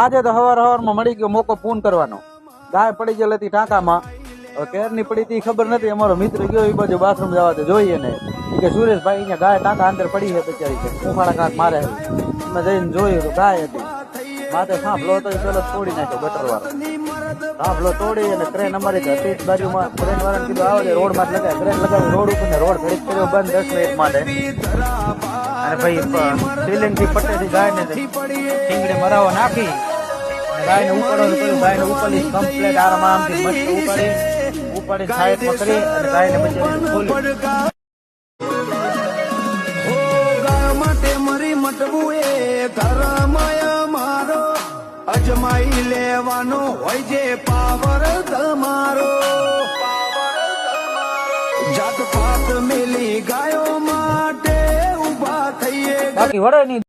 આજે તો હવારમાં મળી ગયો મોકો ફોન કરવાનો. ગાય પડી ગયેલી હતી ટાંકામાં. કેરની પડી હતી ખબર નથી. અમારો મિત્ર ગયો એ બાજુ બાથરૂમ જવા તો જોઈએ ને કે સુરેશભાઈ અહીંયા ગાય ટાંકા અંદર પડી છે બિચારી, ઉફાળા કાંક મારે. અમે જઈને જોયું તો ગાય હતી. માથે સાંભળો હતો એ પેલો તોડી નાખ્યો ગટર વાળો. સાંભળો તોડી અને ક્રેન અમારી હતી બાજુમાં. ક્રેન વાળાને કીધું આવો છે રોડ માં લગાય. ક્રેન લગાવી રોડ ઉપર ને રોડ ઘડીક કર્યો બંધ 10 મિનિટ માટે. અને ભાઈ સીલિંગ થી પટ્ટેથી ગાય ને ઠીંગડે મરાવો નાખી ગાય ને ઉપાડવાનું કર્યું. ગાય ને ઉપાડી કમ્પ્લેટ આરામથી મસ્ત ઉપાડી સાઈડમાં કરી અને ગાય ને બચાવી ખોલી. મટવું એ કરમય મારો અજમાઈ લેવાનો હોય જે પાવર તમારો. જાત પાત મેલી ગાયો માટે ઉભા થઈએ. બાકી વડે ની